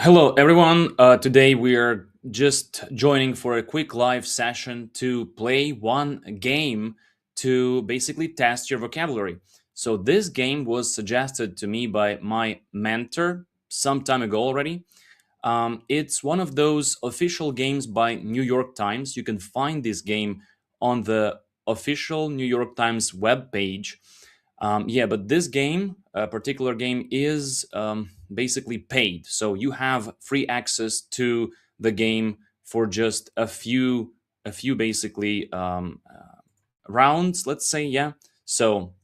Hello, everyone. Today we are just joining for a quick live session to play one game to basically test your vocabulary. So, this game was suggested to me by my mentor some time ago already. It's one of those official games by New York Times. You can find this game on the official New York Times webpage. Yeah, but this game, a particular game, is basically paid. So you have free access to the game for just a few basically rounds, let's say. Yeah. So,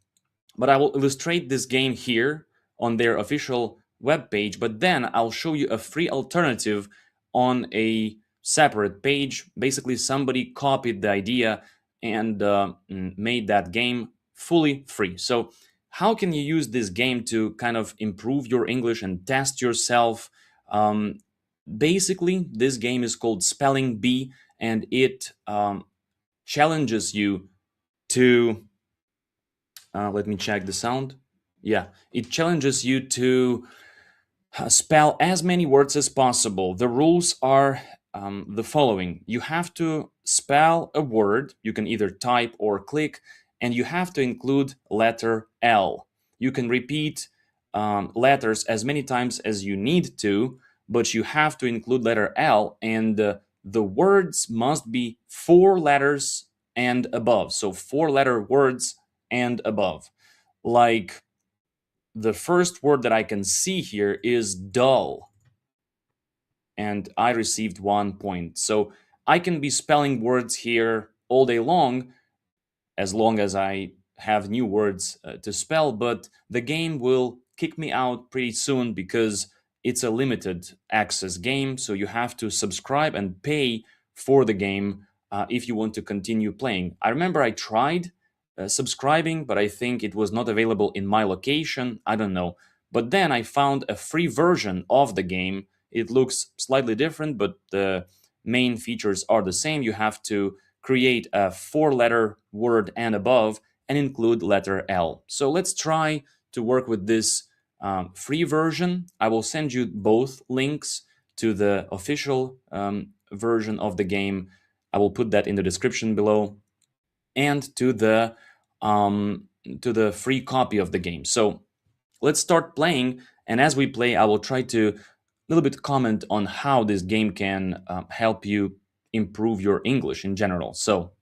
but I will illustrate this game here on their official webpage, but then I'll show you a free alternative on a separate page. Basically, somebody copied the idea and made that game fully free. So, how can you use this game to kind of improve your English and test yourself? Um, Basically, this game is called Spelling Bee, and it challenges you to let me check the sound. Yeah, it challenges you to spell as many words as possible. The rules are the following: you have to spell a word, you can either type or click, and you have to include letter L. You can repeat letters as many times as you need to, but you have to include letter L, and the words must be four letters and above. So, four-letter words and above. Like, the first word that I can see here is dull, and I received 1 point. So I can be spelling words here all day long as I have new words to spell, but the game will kick me out pretty soon because it's a limited access game. So you have to subscribe and pay for the game if you want to continue playing. I remember I tried subscribing, but I think it was not available in my location. I don't know. But then I found a free version of the game. It looks slightly different, but the main features are the same. You have to create a four-letter word and above and include letter L. So let's try to work with this free version. I will send you both links to the official version of the game. I will put that in the description below, and to the free copy of the game. So let's start playing, and as we play, I will try to a little bit comment on how this game can help you improve your English in general. So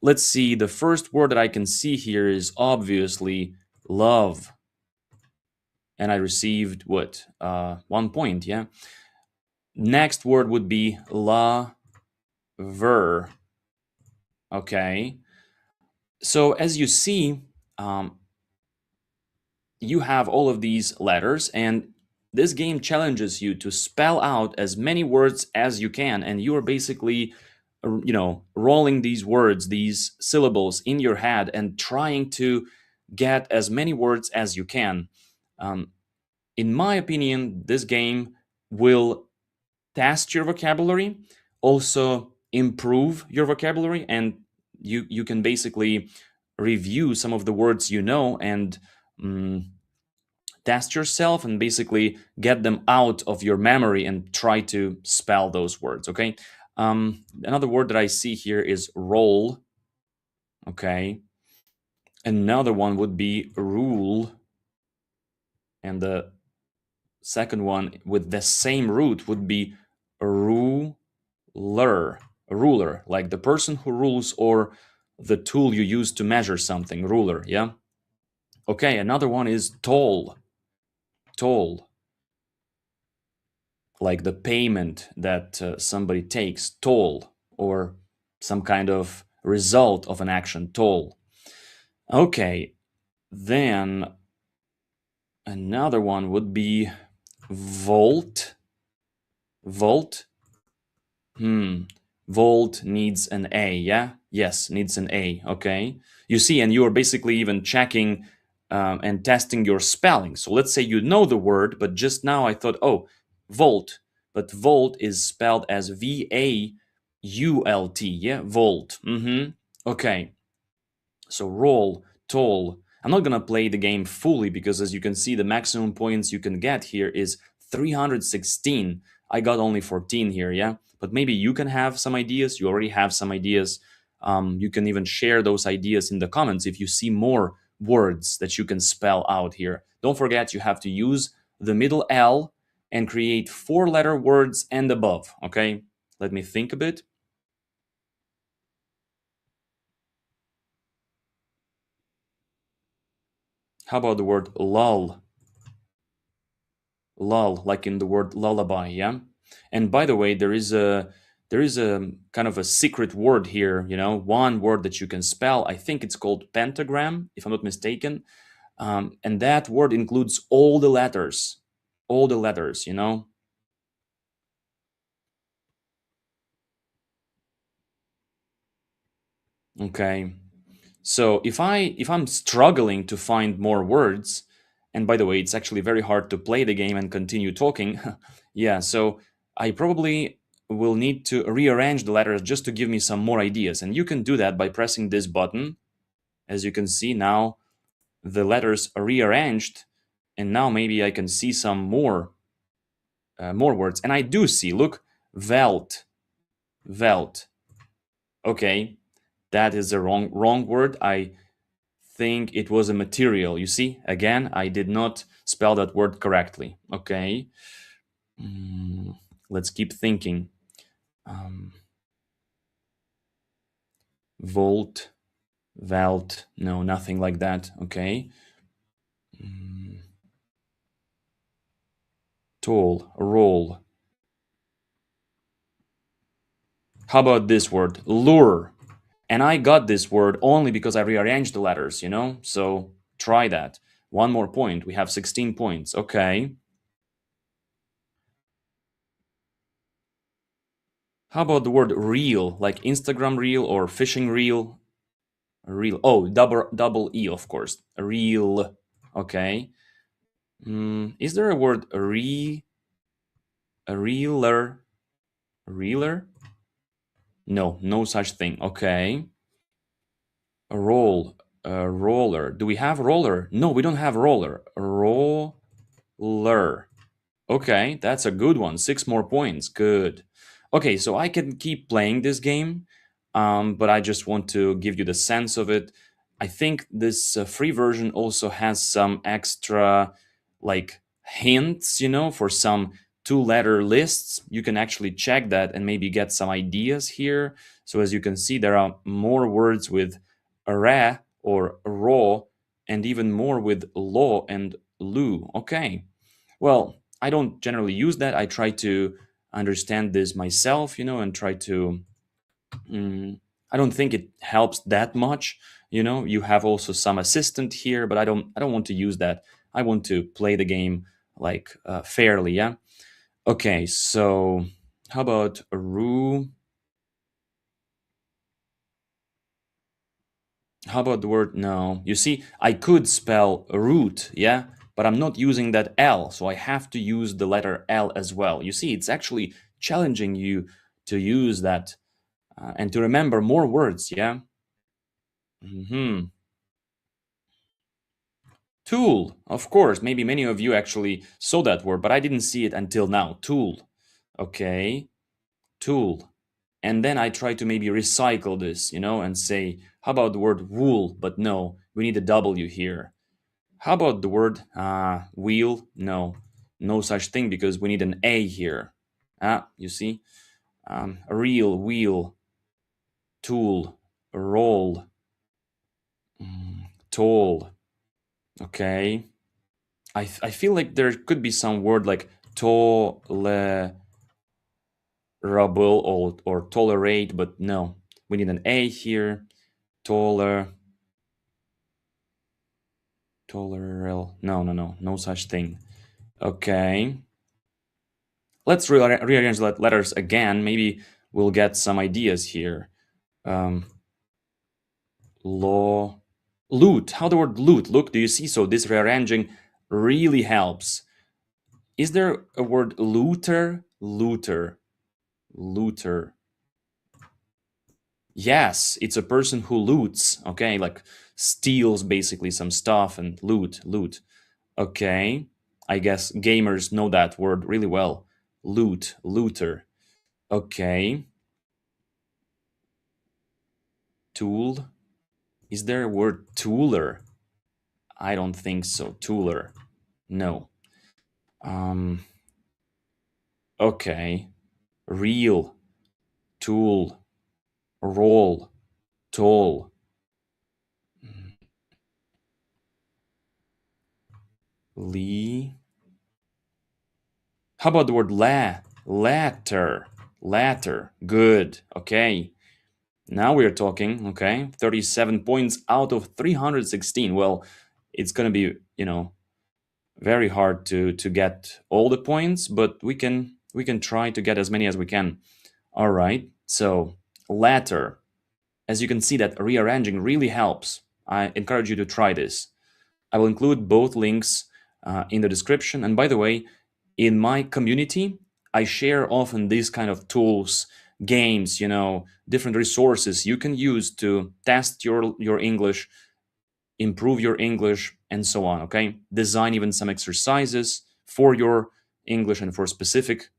let's see. The first word that I can see here is obviously love, and I received what 1 point. Yeah. Next word would be la ver. Okay. So as you see, um, you have all of these letters, and this game challenges you to spell out as many words as you can, and you are basically rolling these words, these syllables in your head and trying to get as many words as you can. um, in my opinion, this game will test your vocabulary, also improve your vocabulary, and you can basically review some of the words you know and um, test yourself and basically get them out of your memory and try to spell those words. Okay. Another word that I see here is roll. Okay. Another one would be rule, and the second one with the same root would be ruler. A ruler, like the person who rules or the tool you use to measure something. Ruler. Yeah. Okay. Another one is toll. Toll, like the payment that somebody takes, toll, or some kind of result of an action, toll. Okay, then another one would be volt. Volt. Volt needs an A, yeah? Yes, needs an A, okay. You see, and you are basically even checking and testing your spelling. So let's say you know the word, but just now I thought, oh, volt. But volt is spelled as VAULT, yeah? Volt. Okay. So roll, toll. I'm not gonna play the game fully because, as you can see, the maximum points you can get here is 316. I got only 14 here, yeah? But maybe you can have some ideas. You already have some ideas. You can even share those ideas in the comments if you see more words that you can spell out here. Don't forget, you have to use the middle L and create 4-letter words and above, okay? Let me think a bit. How about the word lull? Lull, like in the word lullaby, yeah? And by the way, there is a kind of a secret word here, one word that you can spell. I think it's called pentagram, if I'm not mistaken. And that word includes all the letters. All the letters. Okay. So if I'm struggling to find more words, and by the way, it's actually very hard to play the game and continue talking. Yeah, so I probably will need to rearrange the letters just to give me some more ideas. And you can do that by pressing this button. As you can see now, the letters are rearranged, and now maybe I can see some more words. And I do see, look, Welt, Welt. Okay, that is a wrong word. I think it was a material. You see, again, I did not spell that word correctly. Okay. Let's keep thinking. Um, volt, Welt. No, nothing like that. Okay. Tall, roll. How about this word? Lure. And I got this word only because I rearranged the letters. So try that. One more point. We have 16 points. Okay. How about the word reel, like Instagram reel or fishing reel? Reel. Oh, double E, of course. Reel. Okay. Is there a word a reeler? Reeler? No, no such thing. Okay. A roll. A roller. Do we have roller? No, we don't have roller. Roller. Okay, that's a good one. 6 more points. Good. Okay, so I can keep playing this game, but I just want to give you the sense of it. I think this free version also has some extra, like, hints, for some 2-letter lists. You can actually check that and maybe get some ideas here. So as you can see, there are more words with ra or raw, and even more with law and lu. Okay. Well, I don't generally use that. I try to understand this myself, and try to. Mm, I don't think it helps that much. You have also some assistant here, but I don't want to use that. I want to play the game like fairly. Yeah. Okay. So how about Ru? How about the word no? You see, I could spell root, yeah, but I'm not using that L, so I have to use the letter L as well. You see, it's actually challenging you to use that and to remember more words, yeah. Hmm. Tool, of course. Maybe many of you actually saw that word, but I didn't see it until now. Tool. Okay. Tool. And then I try to maybe recycle this, and say, how about the word wool? But no, we need a W here. How about the word wheel? No, no such thing because we need an A here. You see? A reel, wheel, tool, roll, toll. Okay. I feel like there could be some word like tolerable or tolerate, but no. We need an A here. Tolerable. No, no, no. No such thing. Okay. Let's rearrange the letters again. Maybe we'll get some ideas here. Um, law, loot. How the word loot? Look, do you see? So this rearranging really helps. Is there a word looter? Looter. Looter. Yes, it's a person who loots. Okay, like steals basically some stuff and loot. Okay. I guess gamers know that word really well. Loot, looter. Okay. Tool. Is there a word tooler? I don't think so. Tooler. No. Um, okay. Reel, tool, roll, toll. Lee. How about the word latter? Latter. Good. Okay. Now we're talking. Okay. 37 points out of 316. Well, it's going to be, very hard to get all the points, but we can try to get as many as we can. All right. So, latter. As you can see, that rearranging really helps. I encourage you to try this. I will include both links in the description. And by the way, in my community, I share often these kind of tools, games, different resources you can use to test your English, improve your English, and so on. Okay, design even some exercises for your English and for a specific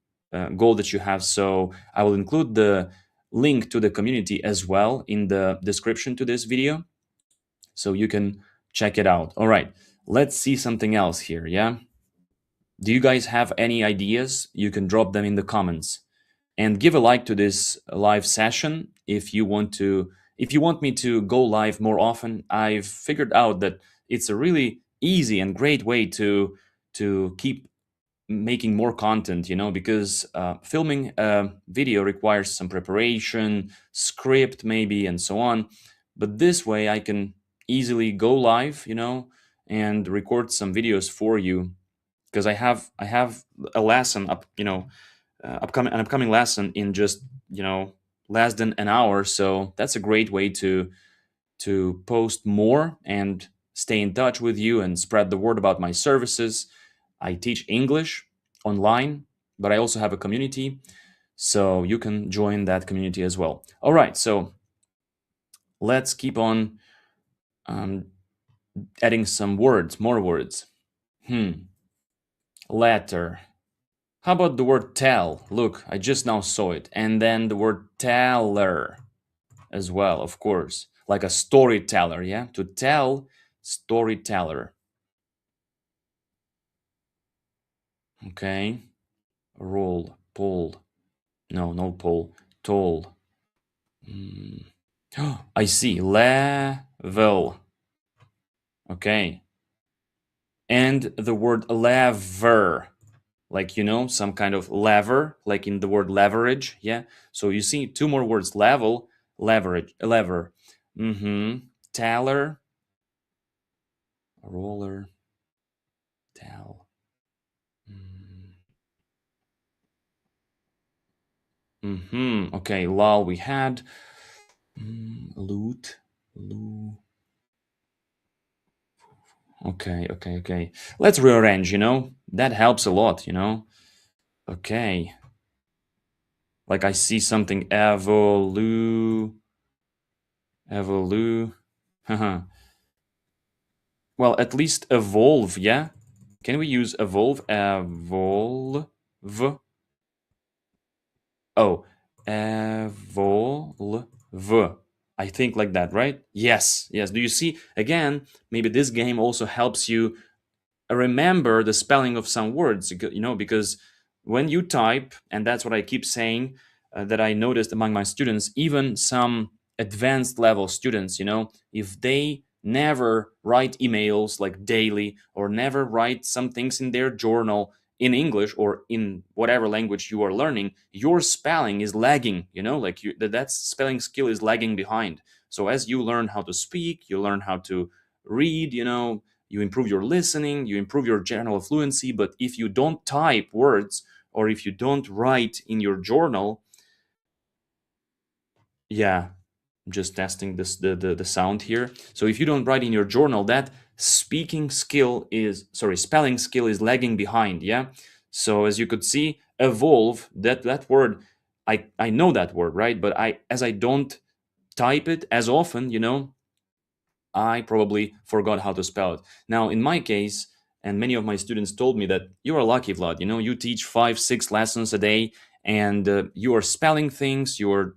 goal that you have. So I will include the link to the community as well in the description to this video, so you can check it out. All right, let's see something else here. Yeah, do you guys have any ideas? You can drop them in the comments, and give a like to this live session if you want me to go live more often. I've figured out that it's a really easy and great way to keep making more content, because filming a video requires some preparation, script maybe, and so on. But this way I can easily go live, and record some videos for you, because I have a lesson up, upcoming lesson in just, less than an hour. So that's a great way to post more and stay in touch with you and spread the word about my services. I teach English online, but I also have a community, so you can join that community as well. All right, so let's keep on um, adding some words, more words. Letter. How about the word tell? Look, I just now saw it. And then the word teller as well, of course. Like a storyteller, yeah? To tell, storyteller. Okay. Roll, pull. No, no pull. Toll. I see. Level. Okay. And the word lever. Like, some kind of lever, like in the word leverage. Yeah. So you see two more words: level, leverage, lever. Taller, roller, tell. Okay, lol we had. Loot, loo. Okay. Let's rearrange, that helps a lot, Okay. Like I see something evolu. Well, at least evolve, yeah? Can we use evolve? Evolve. Oh, evolve. I think like that, right? Yes. Do you see? Again, maybe this game also helps you remember the spelling of some words, because when you type, and that's what I keep saying, that I noticed among my students, even some advanced level students, if they never write emails like daily, or never write some things in their journal in English or in whatever language you are learning, your spelling is lagging, like that spelling skill is lagging behind. So as you learn how to speak, you learn how to read, you improve your listening, you improve your general fluency. But if you don't type words, or if you don't write in your journal, yeah, I'm just testing this the sound here. So if you don't write in your journal, that spelling skill is lagging behind. Yeah. So as you could see, evolve, that word, I know that word, right? But as I don't type it as often, I probably forgot how to spell it. Now, in my case, and many of my students told me that you are lucky, Vlad. You teach 5, 6 lessons a day, and you are spelling things. You're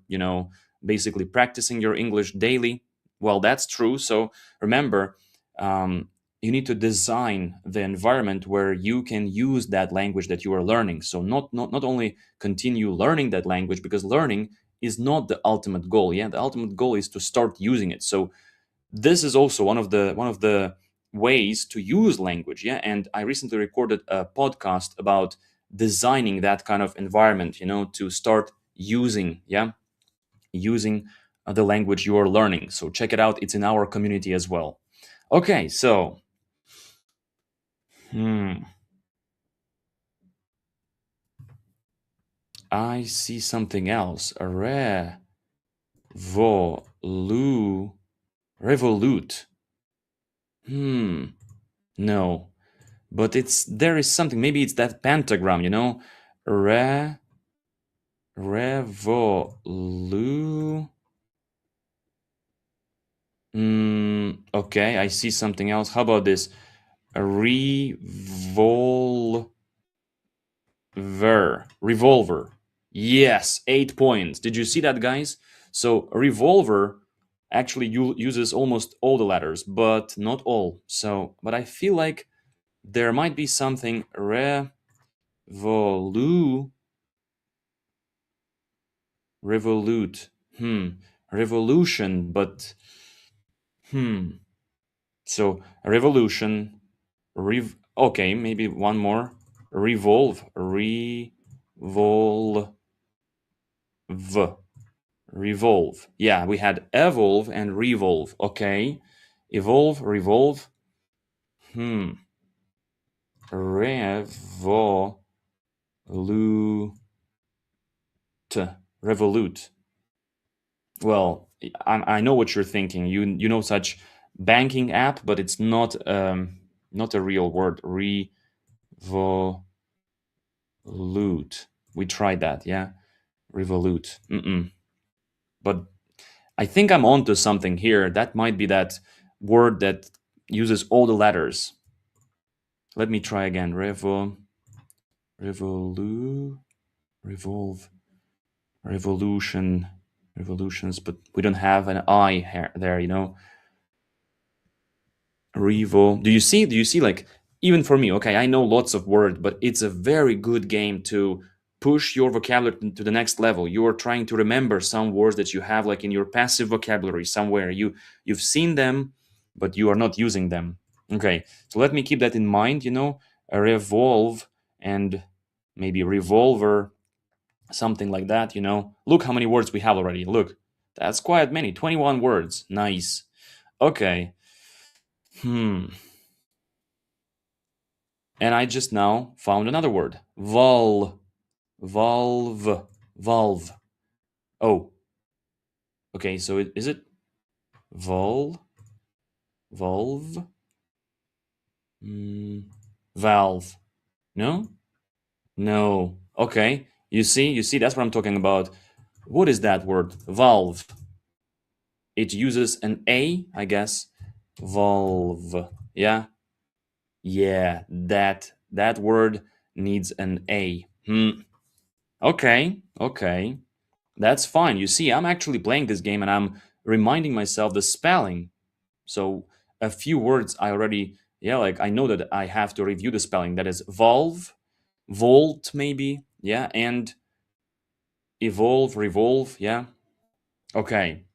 basically practicing your English daily. Well, that's true. So remember, you need to design the environment where you can use that language that you are learning. So not only continue learning that language, because learning is not the ultimate goal. Yeah, the ultimate goal is to start using it. So this is also one of the ways to use language. Yeah, and I recently recorded a podcast about designing that kind of environment, to start using the language you are learning. So check it out, it's in our community as well. Okay, so hmm, I see something else. Revolute. No, but there is something. Maybe it's that pentagram. Re revolu. Okay, I see something else. How about this? Revolver. Revolver. Yes, 8 points. Did you see that, guys? So revolver actually uses almost all the letters, but not all. But I feel like there might be something revolute. Revolution, but so revolution, okay, maybe one more. Revolve, revolve. Yeah, we had evolve and revolve. Okay, evolve, revolve. Revolute, revolute. Well, I know what you're thinking. You know such banking app, but it's not a real word. Revolute. We tried that, yeah. Revolute. But I think I'm onto something here. That might be that word that uses all the letters. Let me try again. Revolve, revolution, revolutions. But we don't have an I here, there. Revo. Do you see like, even for me, okay, I know lots of words, but it's a very good game to push your vocabulary to the next level. You are trying to remember some words that you have like in your passive vocabulary somewhere. You've seen them, but you are not using them. Okay, so let me keep that in mind, a revolve and maybe revolver, something like that. Look how many words we have already. Look, that's quite many. 21 words. Nice. Okay. Hmm. And I just now found another word. Valve. Valve. Oh, okay. So is it vol? Valve? Valve. No? No. Okay. You see, that's what I'm talking about. What is that word? Valve. It uses an A, I guess. Valve. Yeah? Yeah, that word needs an A. Okay, okay. That's fine. You see, I'm actually playing this game and I'm reminding myself the spelling. So a few words I already, yeah, like I know that I have to review the spelling. That is volve, volt, maybe, yeah, and evolve, revolve, yeah. Okay.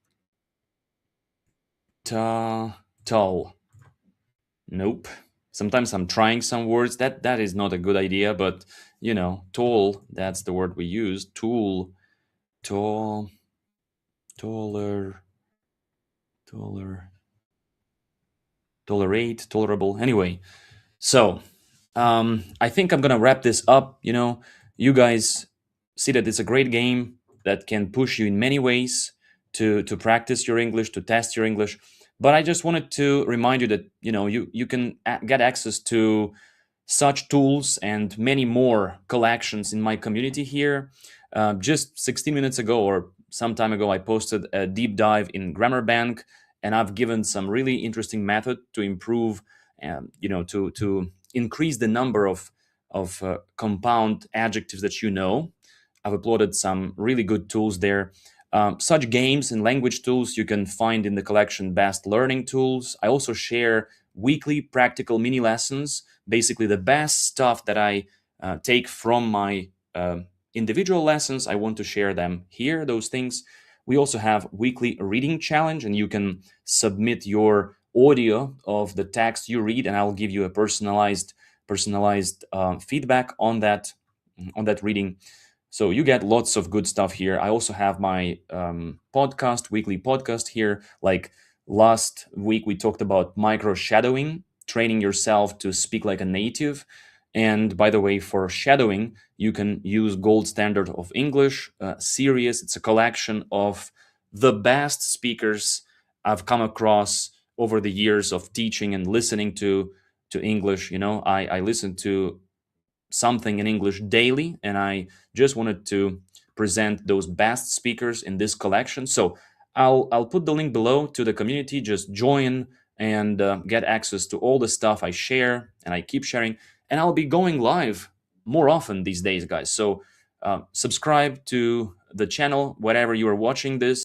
Tull. Nope. Sometimes I'm trying some words. That is not a good idea, but toll, that's the word we use. Tool, tall, taller, taller, tolerate, tolerable. Anyway, so I think I'm gonna wrap this up. You guys see that it's a great game that can push you in many ways to practice your English, to test your English. But I just wanted to remind you that you can get access to such tools and many more collections in my community here. Just 16 minutes ago or some time ago, I posted a deep dive in Grammar Bank, and I've given some really interesting method to improve, to increase the number of compound adjectives that you know. I've uploaded some really good tools there. Such games and language tools you can find in the collection Best Learning Tools. I also share weekly practical mini lessons, basically the best stuff that I take from my individual lessons. I want to share them here, those things. We also have weekly reading challenge, and you can submit your audio of the text you read, and I'll give you a personalized feedback on that reading. So you get lots of good stuff here. I also have my weekly podcast here. Like last week, we talked about micro shadowing, training yourself to speak like a native. And by the way, for shadowing, you can use Gold Standard of English series. It's a collection of the best speakers I've come across over the years of teaching and listening to English. I listen to something in English daily, and I just wanted to present those best speakers in this collection. So I'll put the link below to the community. Just join and get access to all the stuff I share and I keep sharing. And I'll be going live more often these days, guys. So subscribe to the channel wherever you are watching this.